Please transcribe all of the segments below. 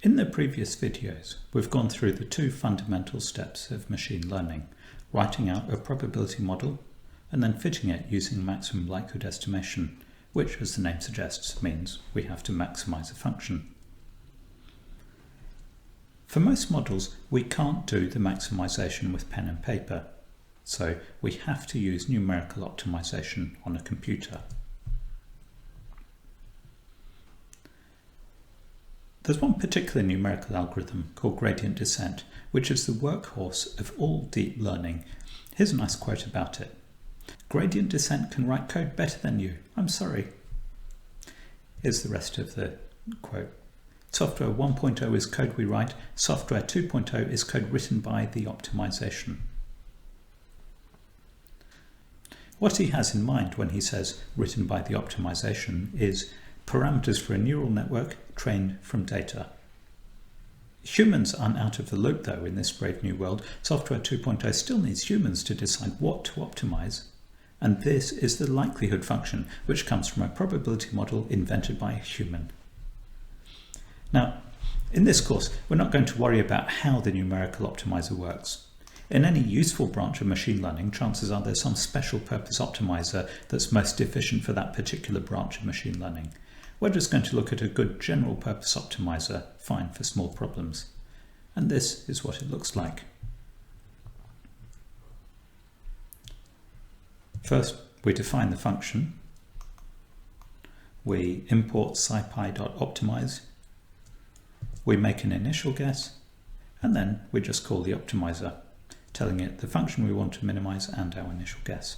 In the previous videos, we've gone through the two fundamental steps of machine learning, writing out a probability model and then fitting it using maximum likelihood estimation, which, as the name suggests, means we have to maximize a function. For most models, we can't do the maximization with pen and paper, so we have to use numerical optimization on a computer. There's one particular numerical algorithm called gradient descent, which is the workhorse of all deep learning. Here's a nice quote about it. Gradient descent can write code better than you. I'm sorry. Here's the rest of the quote. Software 1.0 is code we write. Software 2.0 is code written by the optimization. What he has in mind when he says written by the optimization is parameters for a neural network trained from data. Humans aren't out of the loop though in this brave new world. Software 2.0 still needs humans to decide what to optimize. And this is the likelihood function, which comes from a probability model invented by a human. Now, in this course, we're not going to worry about how the numerical optimizer works. In any useful branch of machine learning, chances are there's some special purpose optimizer that's most efficient for that particular branch of machine learning. We're just going to look at a good general purpose optimizer, fine for small problems. And this is what it looks like. First, we define the function. We import scipy.optimize. We make an initial guess, and then we just call the optimizer, telling it the function we want to minimize and our initial guess.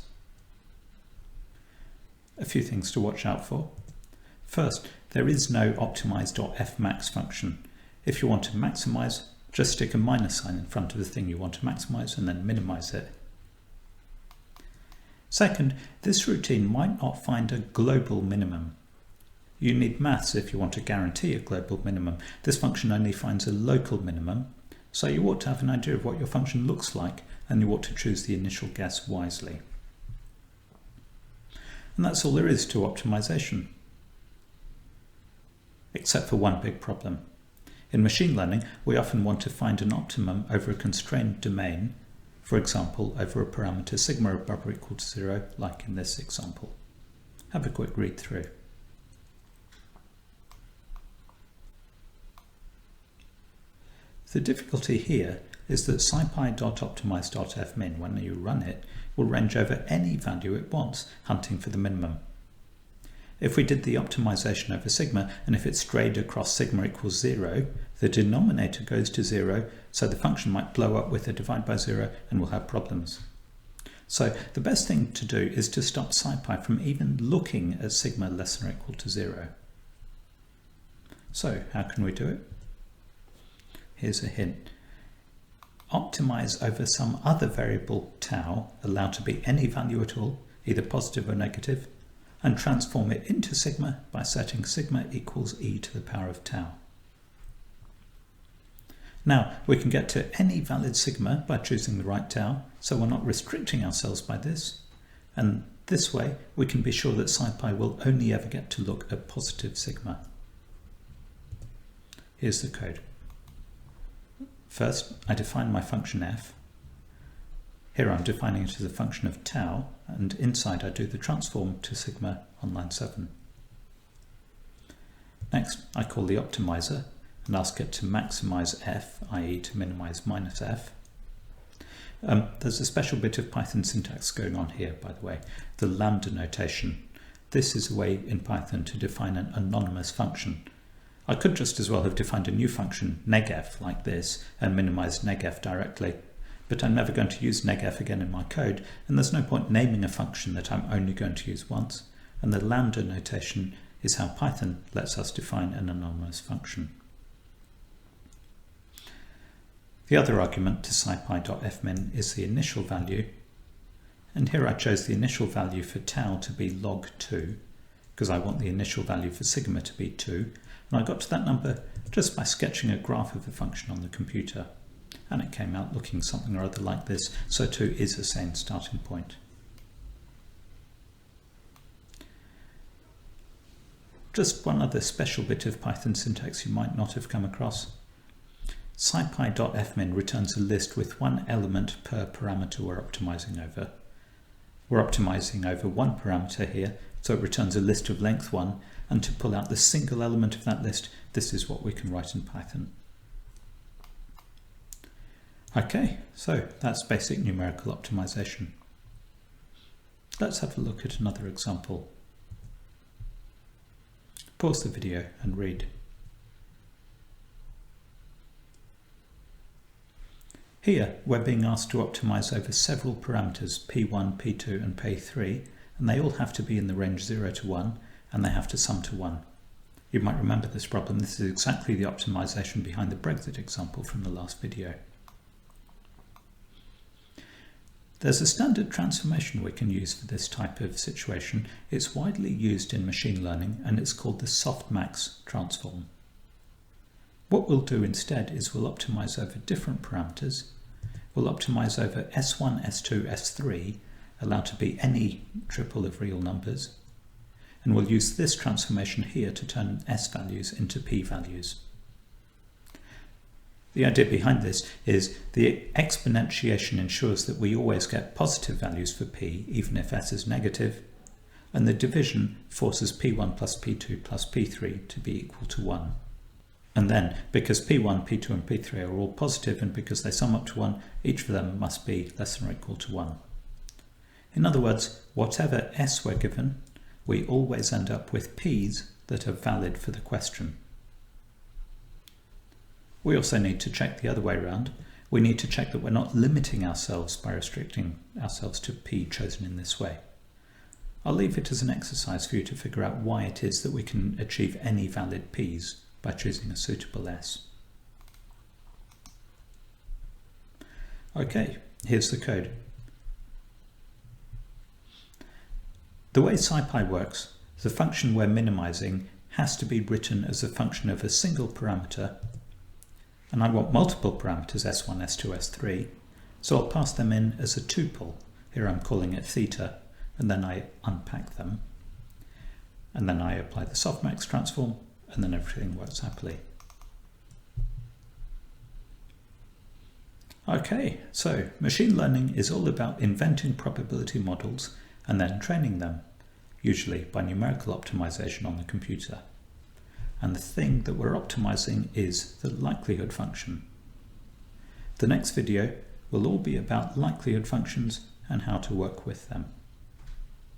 A few things to watch out for. First, there is no optimize.fmax function. If you want to maximize, just stick a minus sign in front of the thing you want to maximize and then minimize it. Second, this routine might not find a global minimum. You need maths if you want to guarantee a global minimum. This function only finds a local minimum, so you ought to have an idea of what your function looks like, and you ought to choose the initial guess wisely. And that's all there is to optimization. Except for one big problem. In machine learning, we often want to find an optimum over a constrained domain, for example, over a parameter sigma above or equal to 0, like in this example. Have a quick read through. The difficulty here is that scipy.optimize.fmin, when you run it, will range over any value it wants, hunting for the minimum. If we did the optimization over sigma, and if it strayed across sigma equals 0, the denominator goes to 0, so the function might blow up with a divide by 0 and we'll have problems. So the best thing to do is to stop scipy from even looking at sigma less than or equal to 0. So how can we do it? Here's a hint. Optimize over some other variable tau, allowed to be any value at all, either positive or negative, and transform it into sigma by setting sigma equals e to the power of tau. Now, we can get to any valid sigma by choosing the right tau, so we're not restricting ourselves by this, and this way we can be sure that scipy will only ever get to look at positive sigma. Here's the code. First, I define my function f. Here I'm defining it as a function of tau, and inside I do the transform to sigma on line 7. Next, I call the optimizer and ask it to maximize f, i.e. to minimize minus f. There's a special bit of Python syntax going on here, by the way, the lambda notation. This is a way in Python to define an anonymous function. I could just as well have defined a new function, negf, like this, and minimized negf directly. But I'm never going to use negf again in my code, and there's no point naming a function that I'm only going to use once, and the lambda notation is how Python lets us define an anonymous function. The other argument to scipy.fmin is the initial value, and here I chose the initial value for tau to be log 2, because I want the initial value for sigma to be 2, and I got to that number just by sketching a graph of the function on the computer. And it came out looking something or other like this, so 2 is a sane starting point. Just one other special bit of Python syntax you might not have come across. scipy.fmin returns a list with one element per parameter we're optimizing over. We're optimizing over one parameter here, so it returns a list of length 1, and to pull out the single element of that list, this is what we can write in Python. Okay, so that's basic numerical optimization. Let's have a look at another example. Pause the video and read. Here, we're being asked to optimize over several parameters, P1, P2 and P3, and they all have to be in the range 0 to 1, and they have to sum to 1. You might remember this problem. This is exactly the optimization behind the Brexit example from the last video. There's a standard transformation we can use for this type of situation. It's widely used in machine learning, and it's called the softmax transform. What we'll do instead is we'll optimize over different parameters. We'll optimize over S1, S2, S3, allowed to be any triple of real numbers. And we'll use this transformation here to turn S values into P values. The idea behind this is the exponentiation ensures that we always get positive values for P, even if S is negative, and the division forces P1 plus P2 plus P3 to be equal to 1. And then, because P1, P2 and P3 are all positive, and because they sum up to 1, each of them must be less than or equal to 1. In other words, whatever S we're given, we always end up with P's that are valid for the question. We also need to check the other way around. We need to check that we're not limiting ourselves by restricting ourselves to P chosen in this way. I'll leave it as an exercise for you to figure out why it is that we can achieve any valid P's by choosing a suitable S. Okay, here's the code. The way scipy works, the function we're minimizing has to be written as a function of a single parameter, and I want multiple parameters S1, S2, S3, so I'll pass them in as a tuple. Here I'm calling it theta, and then I unpack them, and then I apply the softmax transform, and then everything works happily. Okay, so machine learning is all about inventing probability models and then training them, usually by numerical optimization on the computer. And the thing that we're optimizing is the likelihood function. The next video will all be about likelihood functions and how to work with them.